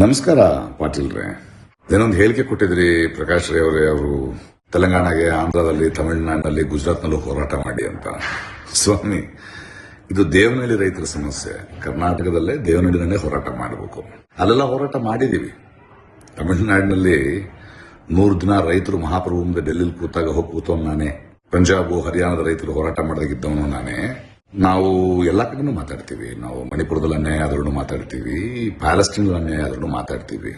ನಮಸ್ಕಾರ ಪಾಟೀಲ್ರೆ. ಏನೊಂದು ಹೇಳಿಕೆ ಕೊಟ್ಟಿದ್ರಿ ಪ್ರಕಾಶ್ ರೈ ಅವರೇ, ಅವರು ತೆಲಂಗಾಣಗೆ, ಆಂಧ್ರದಲ್ಲಿ, ತಮಿಳುನಾಡಿನಲ್ಲಿ, ಗುಜರಾತ್ನಲ್ಲೂ ಹೋರಾಟ ಮಾಡಿ ಅಂತ. ಸ್ವಾಮಿ, ಇದು ದೇವನಹಳ್ಳಿ ರೈತರ ಸಮಸ್ಯೆ. ಕರ್ನಾಟಕದಲ್ಲೇ ದೇವನಹಳ್ಳಿನಲ್ಲೇ ಹೋರಾಟ ಮಾಡಬೇಕು. ಅಲ್ಲೆಲ್ಲ ಹೋರಾಟ ಮಾಡಿದೀವಿ. ತಮಿಳುನಾಡಿನಲ್ಲಿ 100 ದಿನ ರೈತರು ಮಹಾಪ್ರಭು ಮುಂದೆ ಡೆಲ್ಲಿಲಿ ಕೂತಾಗ ಹೋಗಿ ಕೂತವನು ನಾನೇ. ಪಂಜಾಬ್, ಹರಿಯಾಣದ ರೈತರು ಹೋರಾಟ ಮಾಡೋದಕ್ಕಿದ್ದವನು ನಾನೇ. ನಾವು ಎಲ್ಲ ಕಡೆನೂ ಮಾತಾಡ್ತೀವಿ. ನಾವು ಮಣಿಪುರದಲ್ಲಿ ಅನ್ಯಾಯ ಆದ್ರೂ ಮಾತಾಡ್ತೀವಿ, ಪ್ಯಾಲೆಸ್ಟೀನ್ ಅನ್ಯಾಯ ಆದ್ರೂ ಮಾತಾಡ್ತೀವಿ.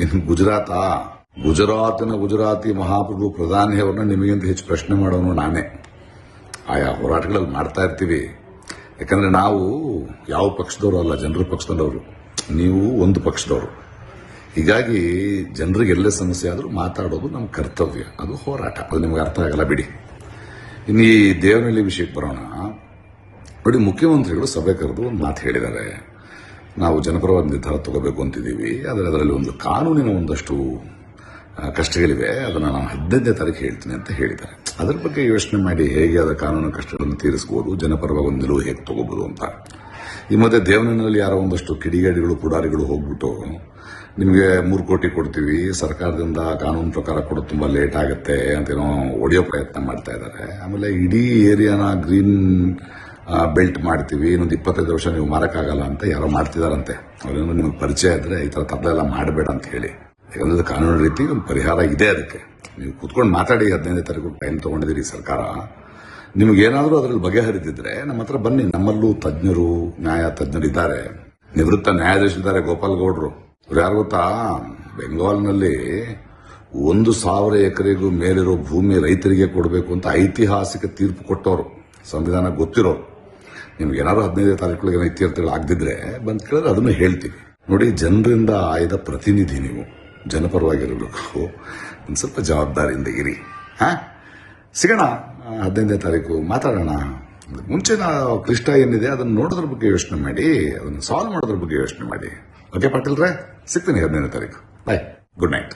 ಇನ್ನು ಗುಜರಾತಿನ ಗುಜರಾತಿ ಮಹಾಪ್ರಭು ಪ್ರಧಾನಿ ಅವ್ರನ್ನ ನಿಮಗಿಂತ ಹೆಚ್ಚು ಪ್ರಶ್ನೆ ಮಾಡೋನು ನಾನೇ. ಆಯಾ ಹೋರಾಟಗಳಲ್ಲಿ ಮಾಡ್ತಾ ಇರ್ತೀವಿ. ಯಾಕಂದ್ರೆ ನಾವು ಯಾವ ಪಕ್ಷದವರು ಅಲ್ಲ, ಜನರ ಪಕ್ಷದವರು. ನೀವು ಒಂದು ಪಕ್ಷದವರು. ಹೀಗಾಗಿ ಜನರಿಗೆ ಎಲ್ಲೇ ಸಮಸ್ಯೆ ಆದ್ರೂ ಮಾತಾಡೋದು ನಮ್ಮ ಕರ್ತವ್ಯ. ಅದು ಹೋರಾಟ. ಅದು ನಿಮ್ಗೆ ಅರ್ಥ ಆಗಲ್ಲ ಬಿಡಿ. ಇನ್ನು ಈ ದೇವನಹಳ್ಳಿ ವಿಷಯಕ್ಕೆ ಬರೋಣ. ನೋಡಿ, ಮುಖ್ಯಮಂತ್ರಿಗಳು ಸಭೆ ಕರೆದು ಒಂದು ಮಾತು ಹೇಳಿದ್ದಾರೆ. ನಾವು ಜನಪರವಾದ ನಿರ್ಧಾರ ತಗೋಬೇಕು ಅಂತಿದ್ದೀವಿ, ಆದರೆ ಅದರಲ್ಲಿ ಒಂದು ಕಾನೂನಿನ ಒಂದಷ್ಟು ಕಷ್ಟಗಳಿವೆ, ಅದನ್ನು ನಾನು 15ನೇ ತಾರೀಕು ಹೇಳ್ತೀನಿ ಅಂತ ಹೇಳಿದ್ದಾರೆ. ಅದರ ಬಗ್ಗೆ ಯೋಚನೆ ಮಾಡಿ ಹೇಗೆ ಅದರ ಕಾನೂನು ಕಷ್ಟಗಳನ್ನು ತೀರಿಸಬಹುದು, ಜನಪರವಾಗಿ ಒಂದು ನಿಲುವು ಹೇಗೆ ತಗೋಬಹುದು ಅಂತ. ಈ ಮಧ್ಯೆ ದೇವನಹಳ್ಳಿಯಲ್ಲಿ ಯಾರೋ ಒಂದಷ್ಟು ಕಿಡಿಗೇಡಿಗಳು, ಪುಡಾರಿಗಳು ಹೋಗ್ಬಿಟ್ಟು ನಿಮಗೆ 3 ಕೋಟಿ ಕೊಡ್ತೀವಿ, ಸರ್ಕಾರದಿಂದ ಕಾನೂನು ಪ್ರಕಾರ ಕೊಡೋದು ತುಂಬಾ ಲೇಟ್ ಆಗುತ್ತೆ ಅಂತೇನೋ ಒಡೆಯೋ ಪ್ರಯತ್ನ ಮಾಡ್ತಾ ಇದ್ದಾರೆ. ಆಮೇಲೆ ಇಡೀ ಏರಿಯಾನ ಗ್ರೀನ್ ಬೆಲ್ಟ್ ಮಾಡ್ತೀವಿ, ಇನ್ನೊಂದು 25 ವರ್ಷ ನೀವು ಮಾರಕ್ಕಾಗಲ್ಲ ಅಂತ ಯಾರೋ ಮಾಡ್ತಿದಾರಂತೆ. ಅವರೇನೋ ನಿಮಗೆ ಪರಿಚಯ ಇದ್ರೆ ಈ ತರ ತಪ್ಪಲೆಲ್ಲ ಮಾಡಬೇಡ ಅಂತ ಹೇಳಿ. ಯಾಕಂದ್ರೆ ಕಾನೂನು ರೀತಿ ಒಂದು ಪರಿಹಾರ ಇದೆ. ಅದಕ್ಕೆ ನೀವು ಕೂತ್ಕೊಂಡು ಮಾತಾಡಿ. 15ನೇ ತಾರೀಕು ಟೈಮ್ ತಗೊಂಡಿದ್ದೀರಿ ಸರ್ಕಾರ. ನಿಮಗೇನಾದ್ರೂ ಅದರಲ್ಲಿ ಬಗೆಹರಿದಿದ್ರೆ ನಮ್ಮ ಹತ್ರ ಬನ್ನಿ. ನಮ್ಮಲ್ಲೂ ತಜ್ಞರು, ನ್ಯಾಯ ತಜ್ಞರು ಇದ್ದಾರೆ. ನಿವೃತ್ತ ನ್ಯಾಯಾಧೀಶರಿದ್ದಾರೆ, ಗೋಪಾಲ್ ಗೌಡ್ರು. ಅವ್ರು ಯಾರು ಗೊತ್ತಾ? ಬೆಂಗಾಲ್ನಲ್ಲಿ 1,000 ಎಕರೆಗೂ ಮೇಲಿರೋ ಭೂಮಿ ರೈತರಿಗೆ ಕೊಡಬೇಕು ಅಂತ ಐತಿಹಾಸಿಕ ತೀರ್ಪು ಕೊಟ್ಟವರು, ಸಂವಿಧಾನ ಗೊತ್ತಿರೋರು. ನಿಮ್ಗೆ ಏನಾದ್ರು 15ನೇ ತಾರೀಕು ಇತ್ಯರ್ಥಗಳು ಆಗದಿದ್ರೆ ಬಂದ್ ಕೇಳಿದ್ರೆ ಅದನ್ನು ಹೇಳ್ತೀವಿ. ನೋಡಿ, ಜನರಿಂದ ಆಯ್ದ ಪ್ರತಿನಿಧಿ ನೀವು, ಜನಪರವಾಗಿರಬೇಕು. ಒಂದು ಸ್ವಲ್ಪ ಜವಾಬ್ದಾರಿಯಿಂದ ಇರಿ. ಸಿಗೋಣ 15ನೇ ತಾರೀಕು, ಮಾತಾಡೋಣ. ಮುಂಚೆ ಕ್ಲಿಷ್ಟ ಏನಿದೆ ಅದನ್ನು ನೋಡೋದ್ರ ಬಗ್ಗೆ ಯೋಚನೆ ಮಾಡಿ, ಅದನ್ನು ಸಾಲ್ವ್ ಮಾಡೋದ್ರ ಬಗ್ಗೆ ಯೋಚನೆ ಮಾಡಿ. ಓಕೆ ಪಾಟೀಲ್ರೆ, ಸಿಗ್ತೀನಿ 15ನೇ ತಾರೀಕು. ಬಾಯ್, ಗುಡ್ ನೈಟ್.